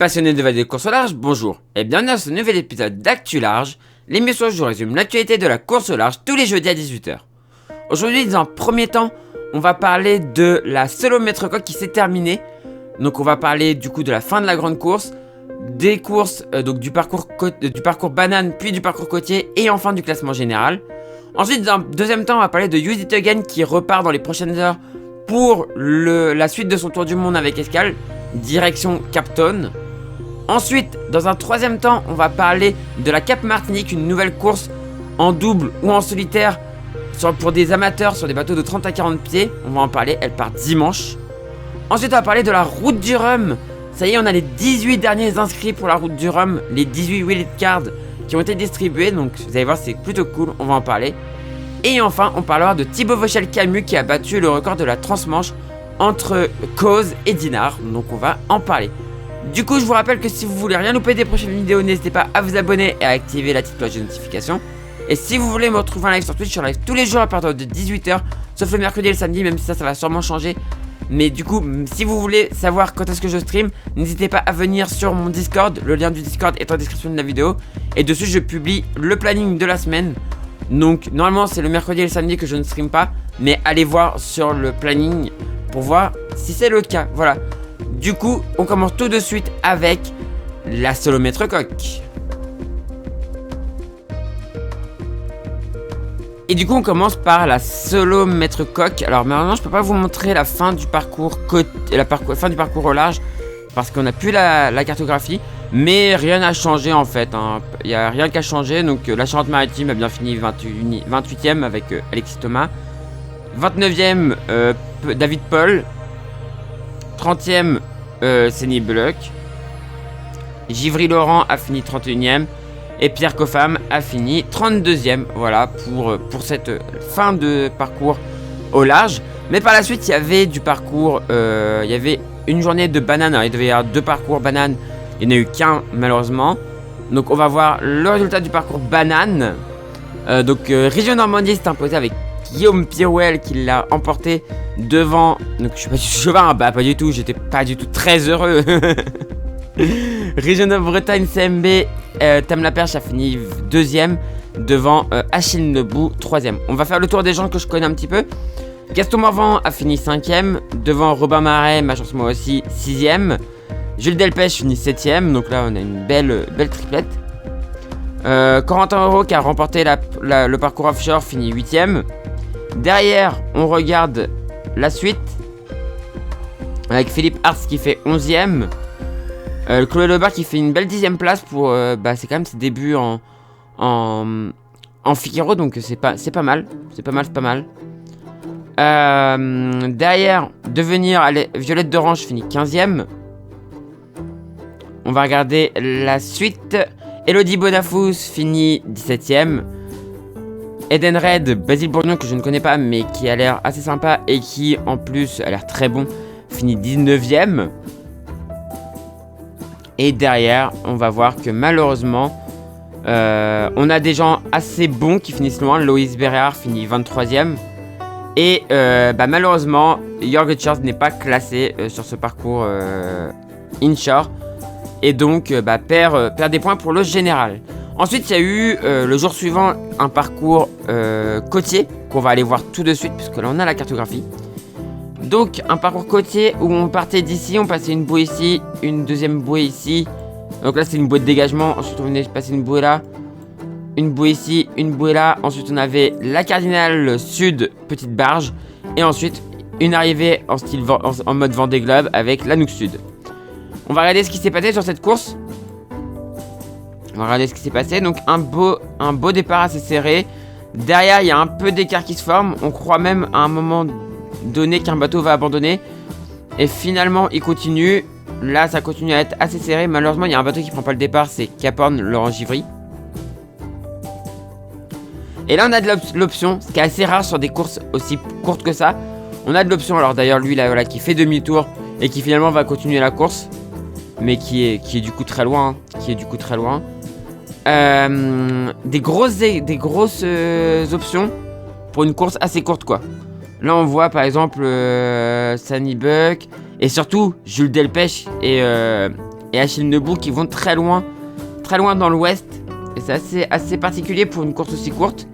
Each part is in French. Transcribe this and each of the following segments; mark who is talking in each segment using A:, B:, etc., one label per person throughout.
A: Passionnés de valider de course au large, bonjour et bienvenue dans ce nouvel épisode d'Actu Large, l'émission où je vous résume l'actualité de la course au large tous les jeudis à 18 h. Aujourd'hui, dans un premier temps, on va parler de la solo maître coq qui s'est terminée. Donc on va parler du coup de la fin de la grande course, des courses, donc du parcours banane, puis du parcours côtier et enfin du classement général. Ensuite, dans un deuxième temps, on va parler de Use It Again qui repart dans les prochaines heures pour la suite de son tour du monde avec escale, direction Cap Town. Ensuite, dans un troisième temps, on va parler de la Cap Martinique, une nouvelle course en double ou en solitaire pour des amateurs sur des bateaux de 30 à 40 pieds. On va en parler, elle part dimanche. Ensuite, on va parler de la route du rhum. Ça y est, on a les 18 derniers inscrits pour la route du rhum, les 18 Willet Cards qui ont été distribués. Donc, vous allez voir, c'est plutôt cool, on va en parler. Et enfin, on parlera de Thibaut Vauchel-Camus qui a battu le record de la transmanche entre Cause et Dinard. Donc, on va en parler. Du coup, je vous rappelle que si vous voulez rien louper des prochaines vidéos, n'hésitez pas à vous abonner et à activer la petite cloche de notification. Et si vous voulez me retrouver en live sur Twitch, je suis en live tous les jours à partir de 18 h, sauf le mercredi et le samedi, même si ça va sûrement changer. Mais du coup, si vous voulez savoir quand est-ce que je stream, n'hésitez pas à venir sur mon Discord. Le lien du Discord est en description de la vidéo. Et dessus, je publie le planning de la semaine. Donc, normalement, c'est le mercredi et le samedi que je ne stream pas. Mais allez voir sur le planning pour voir si c'est le cas. Voilà. Du coup, on commence tout de suite avec la solo maître coq. Et du coup, on commence par la solo maître coq. Alors maintenant, je peux pas vous montrer la fin du parcours fin du parcours au large parce qu'on n'a plus la cartographie. Mais rien n'a changé en fait. Il n'y a rien qu'à changer. Donc la Charente-Maritime a bien fini 28e avec Alexis Thomas. 29e, David Paul. 30e, Céline Bullock. Givry Laurent a fini 31e. Et Pierre Coffam a fini 32e. Voilà pour cette fin de parcours au large. Mais par la suite, il y avait du parcours. Il y avait une journée de banane. Alors, il devait y avoir 2 parcours banane. Il n'y en a eu qu'un malheureusement. Donc on va voir le résultat du parcours banane. Région Normandie s'est imposé avec Guillaume Pirouel qui l'a emporté devant. Donc je suis pas du tout chauvin, bah pas du tout, j'étais pas du tout très heureux. Région de Bretagne CMB, Tam Laperche a fini 2e devant Achille Nebou 3e. On va faire le tour des gens que je connais un petit peu. Gaston Morvan a fini 5e devant Robin Marais, ma chance moi aussi 6e. Jules Delpech finit 7e, donc là on a une belle triplette. Corentin Euro qui a remporté le parcours offshore finit 8e. Derrière, on regarde la suite avec Philippe Hartz qui fait 11e. Chloé Lebas qui fait une belle 10e place pour c'est quand même ses débuts en Figaro, donc c'est pas mal. C'est pas mal. Derrière, Violette d'Orange finit 15e. On va regarder la suite. Elodie Bonafous finit 17e. Eden Red, Basile Bourgnon que je ne connais pas mais qui a l'air assez sympa et qui en plus a l'air très bon, finit 19e. Et derrière, on va voir que malheureusement, on a des gens assez bons qui finissent loin. Loïs Béréard finit 23e. Et malheureusement, Jörg Charles n'est pas classé sur ce parcours inshore. Et donc perd des points pour le général. Ensuite, il y a eu le jour suivant un parcours côtier qu'on va aller voir tout de suite puisque là on a la cartographie. Donc un parcours côtier où on partait d'ici, on passait une bouée ici, une deuxième bouée ici. Donc là c'est une bouée de dégagement. Ensuite on venait passer une bouée là, une bouée ici, une bouée là. Ensuite on avait la Cardinale Sud, petite barge. Et ensuite une arrivée en mode Vendée Globe avec la Nook Sud. On va regarder ce qui s'est passé sur cette course. Donc un beau départ assez serré. Derrière il y a un peu d'écart qui se forme. On croit même à un moment donné qu'un bateau va abandonner. Et finalement il continue. Là ça continue à être assez serré. Malheureusement il y a un bateau qui prend pas le départ. C'est Cap Horn Laurent Givry. Et là on a de l'option. Ce qui est assez rare sur des courses aussi courtes que ça. On a de l'option. Alors d'ailleurs lui là voilà, qui fait demi-tour. Et qui finalement va continuer la course. Mais qui est du coup très loin. Des grosses options pour une course assez courte quoi. Là on voit par exemple Sunny Buck et surtout Jules Delpech et et Achille Nebou qui vont très loin dans l'ouest. Et c'est assez particulier pour une course aussi courte.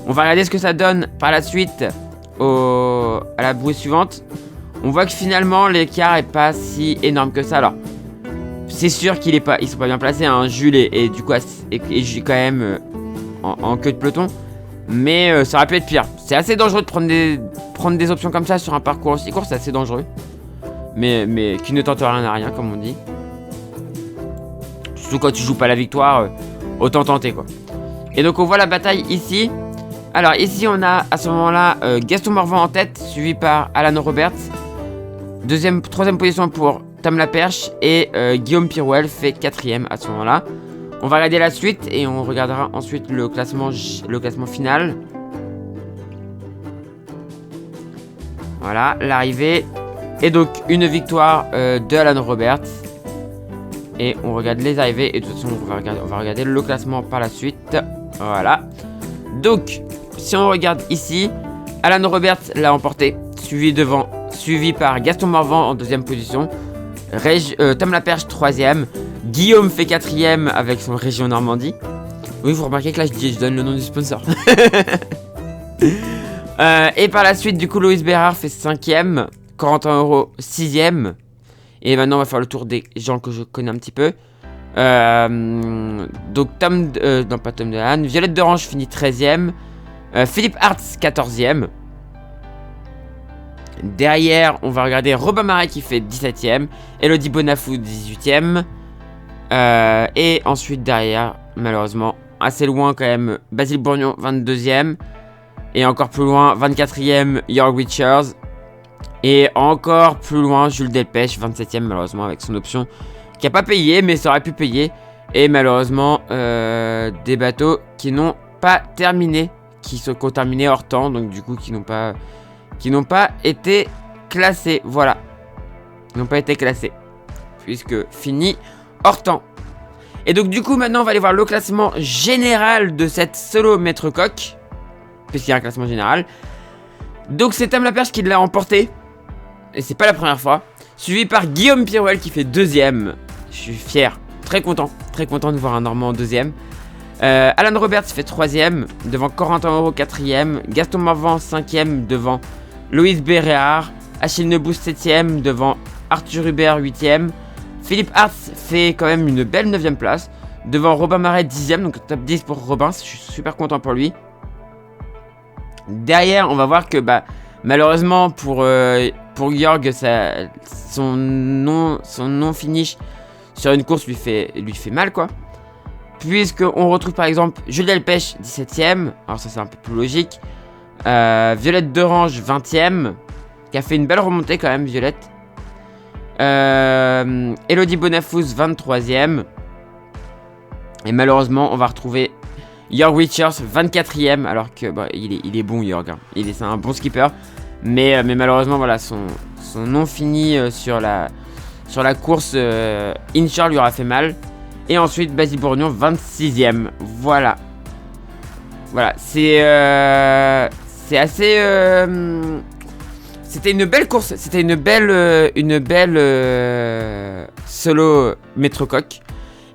A: On va regarder ce que ça donne par la suite à la bouée suivante. On voit que finalement l'écart est pas si énorme que ça. Alors c'est sûr ils sont pas bien placés, hein, Jules et du coup et Jules quand même en queue de peloton. Mais ça aurait pu être pire. C'est assez dangereux de prendre des options comme ça sur un parcours aussi court, c'est assez dangereux. Mais qui ne tente rien à rien, comme on dit. Surtout quand tu joues pas la victoire, autant tenter quoi. Et donc on voit la bataille ici. Alors ici on a à ce moment-là Gaston Morvan en tête, suivi par Alan Roberts. Troisième position pour Tom Laperche et Guillaume Pirouel fait 4ème à ce moment-là. On va regarder la suite et on regardera ensuite le classement final. Voilà, l'arrivée. Et donc une victoire de Alan Roberts. Et on regarde les arrivées. Et de toute façon on va regarder le classement par la suite. Voilà. Donc si on regarde ici, Alan Roberts l'a emporté, suivi par Gaston Morvan en 2ème position. Tom Laperche 3ème. Guillaume fait 4ème avec son Région Normandie. Oui, vous remarquez que là je donne le nom du sponsor. Et par la suite, du coup, Loïs Bérard fait 5ème. Corentin Euro 6ème. Et maintenant, on va faire le tour des gens que je connais un petit peu. Donc, non, pas Tom Dehan. Violette d'Orange finit 13ème. Philippe Hartz 14ème. Derrière, on va regarder Robin Marais qui fait 17ème. Elodie Bonafou 18ème. Et ensuite derrière, malheureusement, assez loin quand même, Basile Bourgnon 22ème. Et encore plus loin, 24ème, Jörg Wichers. Et encore plus loin, Jules Delpech, 27ème malheureusement avec son option qui n'a pas payé, mais ça aurait pu payer. Et malheureusement, des bateaux qui n'ont pas terminé, qui ont terminé hors temps, donc du coup qui n'ont pas été classés. Voilà, ils n'ont pas été classés, puisque fini hors temps. Et donc du coup maintenant on va aller voir le classement général de cette solo maître coq, puisqu'il y a un classement général. Donc c'est Tom Laperche qui l'a emporté, et c'est pas la première fois, suivi par Guillaume Pirouel qui fait 2ème. Je suis fier, très content de voir un Normand en 2ème. Alan Roberts fait 3ème devant Corentin Euro 4ème, Gaston Morvan 5ème devant Loïs Bérard, Achille Nebou 7ème devant Arthur Hubert 8ème. Philippe Hartz fait quand même une belle 9ème place devant Robin Marais 10ème, donc top 10 pour Robin, je suis super content pour lui. Derrière, on va voir que malheureusement pour Jörg, son non finish sur une course lui fait mal quoi. Puisqu'on retrouve par exemple Jules Delpech 17ème, alors ça c'est un peu plus logique. Violette d'Orange 20ème, qui a fait une belle remontée quand même, Violette. Elodie Bonafous 23ème. Et malheureusement on va retrouver Jörg Wichers 24ème, alors que il est bon Jörg, hein. C'est un bon skipper. Mais malheureusement voilà, son non fini sur la course inshore lui aura fait mal. Et ensuite Basile Bourgnon 26ème. Voilà, c'est assez c'était une belle course, c'était une belle solo maître coq.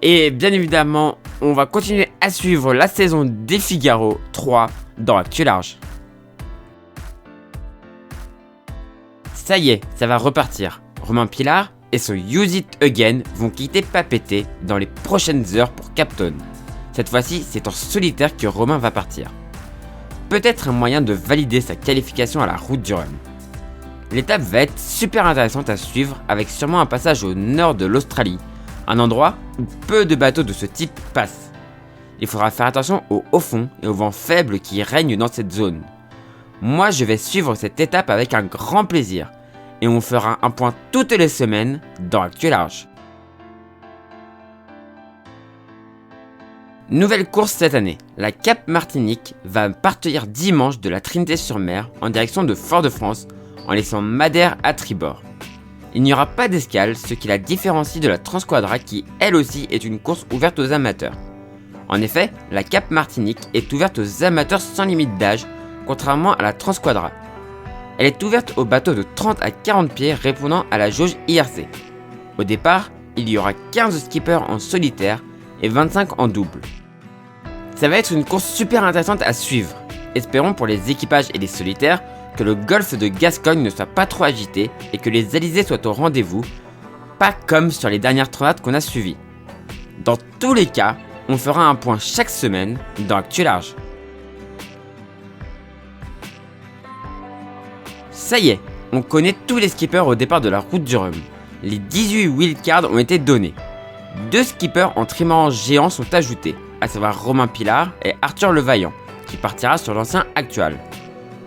A: Et bien évidemment, on va continuer à suivre la saison des Figaro 3 dans Actu Large. Ça y est, ça va repartir. Romain Pilar et son Use It Again vont quitter Papeete dans les prochaines heures pour Capton. Cette fois-ci, c'est en solitaire que Romain va partir. Peut-être un moyen de valider sa qualification à la route du Rhum. L'étape va être super intéressante à suivre, avec sûrement un passage au nord de l'Australie, un endroit où peu de bateaux de ce type passent. Il faudra faire attention au haut fond et au vent faible qui règne dans cette zone. Moi je vais suivre cette étape avec un grand plaisir, et on fera un point toutes les semaines dans Actu Large. Nouvelle course cette année, la Cap Martinique va partir dimanche de la Trinité-sur-Mer en direction de Fort-de-France, en laissant Madère à tribord. Il n'y aura pas d'escale, ce qui la différencie de la Transquadra qui elle aussi est une course ouverte aux amateurs. En effet, la Cap Martinique est ouverte aux amateurs sans limite d'âge, contrairement à la Transquadra. Elle est ouverte aux bateaux de 30 à 40 pieds répondant à la jauge IRC. Au départ, il y aura 15 skippers en solitaire et 25 en double. Ça va être une course super intéressante à suivre. Espérons pour les équipages et les solitaires que le golfe de Gascogne ne soit pas trop agité et que les alizés soient au rendez-vous, pas comme sur les dernières transats qu'on a suivies. Dans tous les cas, on fera un point chaque semaine dans Actu Large. Ça y est, on connaît tous les skippers au départ de la route du Rhum. Les 18 wildcards ont été donnés. 2 skippers en trimaran géant sont ajoutés, à savoir Romain Pilar et Arthur Levaillant, qui partira sur l'ancien actual.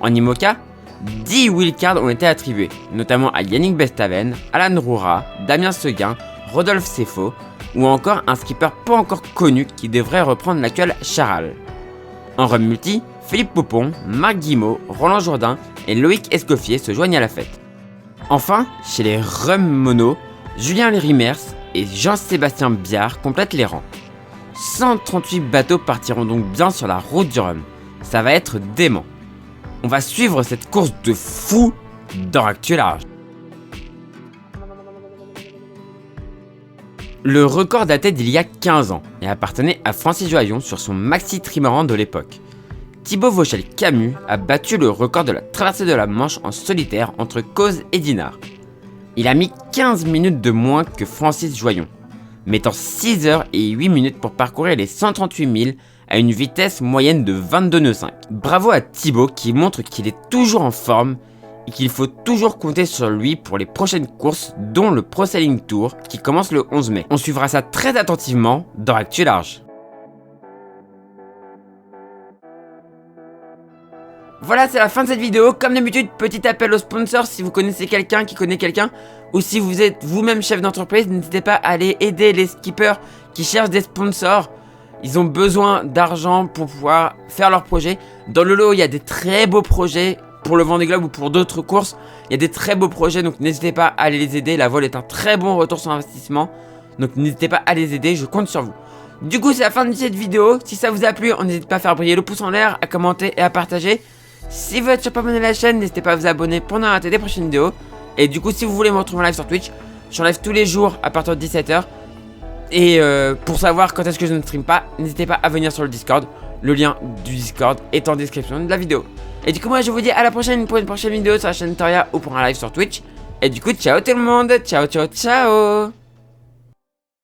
A: En IMOCA, 10 wildcards ont été attribués, notamment à Yannick Bestaven, Alan Roura, Damien Seguin, Rodolphe Sefo, ou encore un skipper pas encore connu qui devrait reprendre l'actuel Charal. En Rhum Multi, Philippe Popon, Marc Guimau, Roland Jourdain et Loïc Escoffier se joignent à la fête. Enfin, chez les Rhum Mono, Julien Rimers et Jean-Sébastien Biard complètent les rangs. 138 bateaux partiront donc bien sur la route du Rhum. Ça va être dément. On va suivre cette course de fou dans Actu Large. Le record datait d'il y a 15 ans et appartenait à Francis Joyon sur son maxi trimaran de l'époque. Thibaut Vauchel-Camus a battu le record de la traversée de la Manche en solitaire entre Cozes et Dinard. Il a mis 15 minutes de moins que Francis Joyon, mettant 6 heures et 8 minutes pour parcourir les 138 000 à une vitesse moyenne de 22 nœuds 5. Bravo à Thibaut qui montre qu'il est toujours en forme et qu'il faut toujours compter sur lui pour les prochaines courses, dont le Pro Sailing Tour qui commence le 11 mai. On suivra ça très attentivement dans Actu Large. Voilà, c'est la fin de cette vidéo. Comme d'habitude, petit appel aux sponsors. Si vous connaissez quelqu'un qui connaît quelqu'un, ou si vous êtes vous-même chef d'entreprise, n'hésitez pas à aller aider les skippers qui cherchent des sponsors. Ils ont besoin d'argent pour pouvoir faire leurs projets. Dans le lot, il y a des très beaux projets pour le Vendée Globe ou pour d'autres courses. Il y a des très beaux projets, donc n'hésitez pas à aller les aider. La Vol est un très bon retour sur investissement. Donc n'hésitez pas à les aider, je compte sur vous. Du coup, c'est la fin de cette vidéo. Si ça vous a plu, n'hésitez pas à faire briller le pouce en l'air, à commenter et à partager. Si vous êtes toujours pas abonné à la chaîne, n'hésitez pas à vous abonner pour ne pas rater des prochaines vidéos. Et du coup, si vous voulez me retrouver en live sur Twitch, j'en live tous les jours à partir de 17 h. Et pour savoir quand est-ce que je ne stream pas, n'hésitez pas à venir sur le Discord. Le lien du Discord est en description de la vidéo. Et du coup, moi je vous dis à la prochaine pour une prochaine vidéo sur la chaîne Toria ou pour un live sur Twitch. Et du coup, ciao tout le monde, ciao ciao ciao.